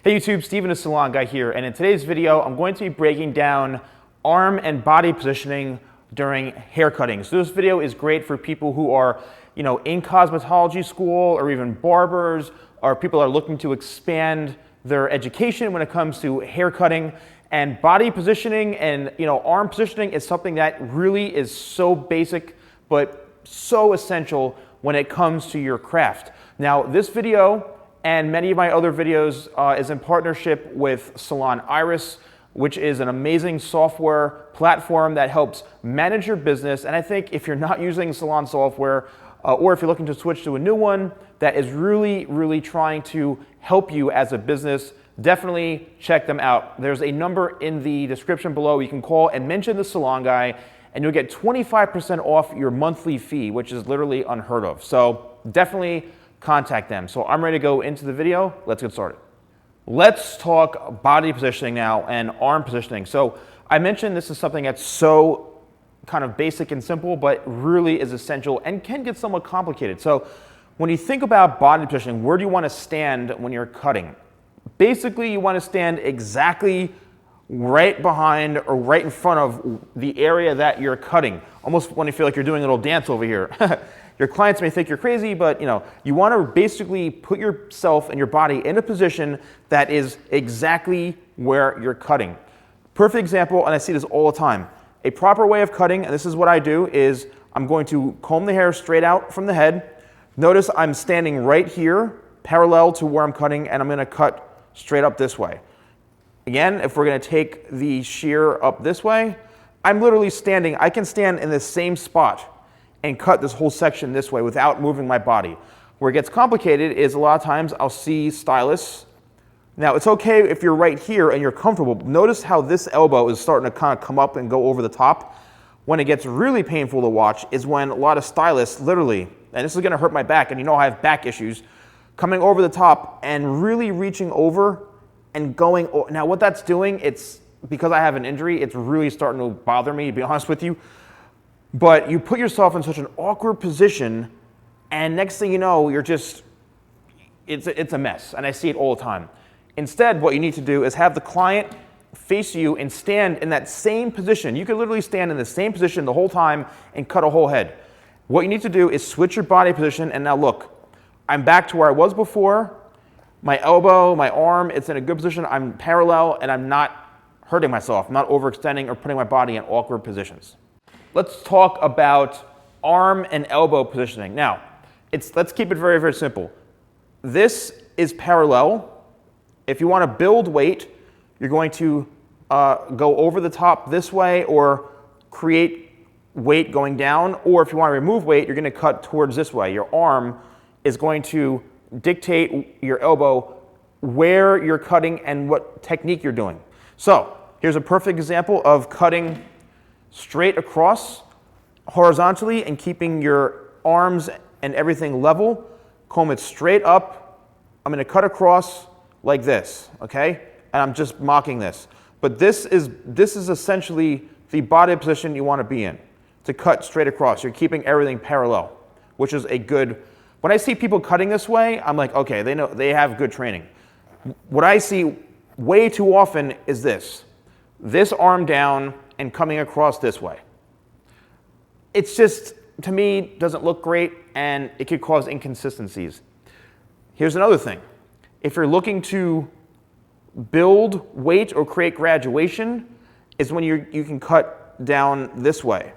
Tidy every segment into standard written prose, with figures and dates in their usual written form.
Hey YouTube, Steven the Salon Guy here, and in today's video I'm going to be breaking down arm and body positioning during hair cutting. So this video is great for people who are, in cosmetology school, or even barbers, or people are looking to expand their education when it comes to hair cutting. And body positioning and arm positioning is something that really is so basic but so essential when it comes to your craft. Now this video and many of my other videos is in partnership with Salon Iris, which is an amazing software platform that helps manage your business. And I think if you're not using salon software, or if you're looking to switch to a new one that is really trying to help you as a business, definitely check them out. There's a number in the description below you can call and mention the Salon Guy, and you'll get 25% off your monthly fee, which is literally unheard of. So definitely contact them. So I'm ready to go into the video. Let's get started. Let's talk body positioning now and arm positioning. So I mentioned this is something that's so kind of basic and simple, but really is essential and can get somewhat complicated. So when you think about body positioning, where do you want to stand when you're cutting? Basically, you want to stand exactly right behind or right in front of the area that you're cutting. Almost when you feel like you're doing a little dance over here. Your clients may think you're crazy, but you want to basically put yourself and your body in a position that is exactly where you're cutting. Perfect example, and I see this all the time. A proper way of cutting, and this is what I do, is I'm going to comb the hair straight out from the head. Notice I'm standing right here, parallel to where I'm cutting, and I'm going to cut straight up this way. Again, if we're going to take the shear up this way, I'm literally standing, I can stand in the same spot and cut this whole section this way without moving my body. Where it gets complicated is a lot of times I'll see stylists. Now it's okay if you're right here and you're comfortable. Notice how this elbow is starting to kind of come up and go over the top. When it gets really painful to watch is when a lot of stylists literally, and this is going to hurt my back, and I have back issues, coming over the top and really reaching over and going. Now what that's doing, it's because I have an injury, it's really starting to bother me, to be honest with you. But you put yourself in such an awkward position, and next thing you know, you're just, it's a mess, and I see it all the time. Instead, what you need to do is have the client face you and stand in that same position. You could literally stand in the same position the whole time and cut a whole head. What you need to do is switch your body position, and now look, I'm back to where I was before. My elbow, my arm, it's in a good position. I'm parallel, and I'm not hurting myself. I'm not overextending or putting my body in awkward positions. Let's talk about arm and elbow positioning. Now, let's keep it very simple. This is parallel. If you want to build weight, you're going to go over the top this way or create weight going down. Or if you want to remove weight, you're going to cut towards this way. Your arm is going to dictate your elbow where you're cutting and what technique you're doing. So here's a perfect example of cutting straight across horizontally and keeping your arms and everything level. Comb it straight up. I'm going to cut across like this, okay? And I'm just mocking this. But this is essentially the body position you want to be in, to cut straight across. You're keeping everything parallel, which is a good. When I see people cutting this way, I'm like, okay, they have good training. What I see way too often is this arm down and coming across this way. It's just, to me, doesn't look great, and it could cause inconsistencies. Here's another thing. If you're looking to build weight or create graduation, is when you can cut down this way.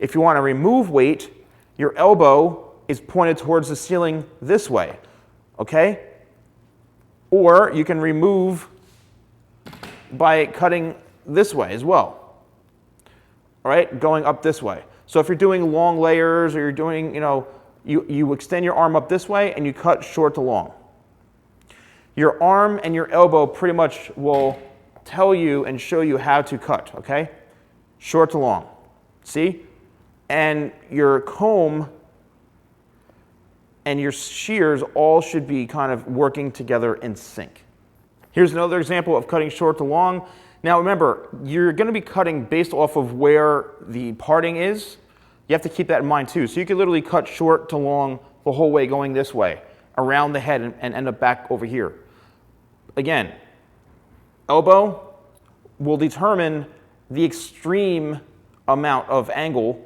If you want to remove weight, your elbow is pointed towards the ceiling this way, okay? Or you can remove by cutting this way as well. All right, going up this way. So if you're doing long layers, or you're doing, you extend your arm up this way and you cut short to long. Your arm and your elbow pretty much will tell you and show you how to cut, okay? Short to long, see? And your comb and your shears all should be kind of working together in sync. Here's another example of cutting short to long. Now remember, you're going to be cutting based off of where the parting is. You have to keep that in mind too. So you could literally cut short to long the whole way going this way, around the head and end up back over here. again, elbow will determine the extreme amount of angle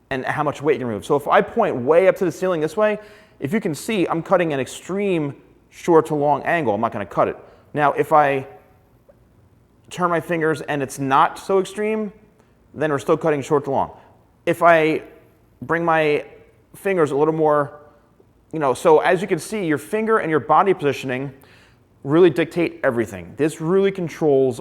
and how much weight you can remove. So if I point way up to the ceiling this way, if you can see, I'm cutting an extreme short to long angle. I'm not going to cut it. Now, if I turn my fingers and it's not so extreme, then we're still cutting short to long. If I bring my fingers a little more, so as you can see, your finger and your body positioning really dictate everything. This really controls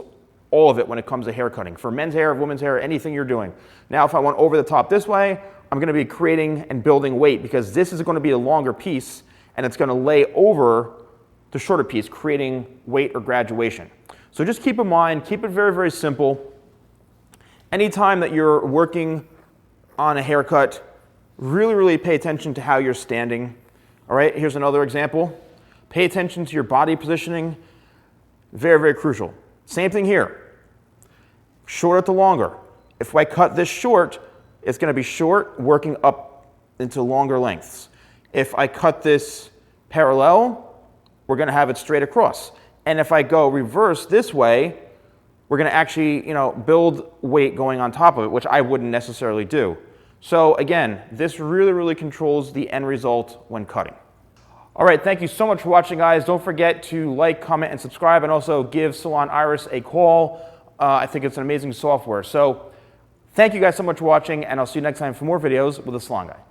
all of it when it comes to hair cutting. For men's hair, women's hair, anything you're doing. Now, if I went over the top this way, I'm going to be creating and building weight because this is going to be a longer piece and it's going to lay over the shorter piece, creating weight or graduation. So just keep in mind, keep it very, very simple. Anytime that you're working on a haircut, really, really pay attention to how you're standing. All right, here's another example. Pay attention to your body positioning. Very, very crucial. Same thing here. Shorter to longer. If I cut this short, it's going to be short working up into longer lengths. If I cut this parallel, we're going to have it straight across. And if I go reverse this way, we're going to actually, build weight going on top of it, which I wouldn't necessarily do. So again, this really, really controls the end result when cutting. All right, thank you so much for watching, guys. Don't forget to like, comment, and subscribe, and also give Salon Iris a call. I think it's an amazing software. So thank you guys so much for watching, and I'll see you next time for more videos with the Salon Guy.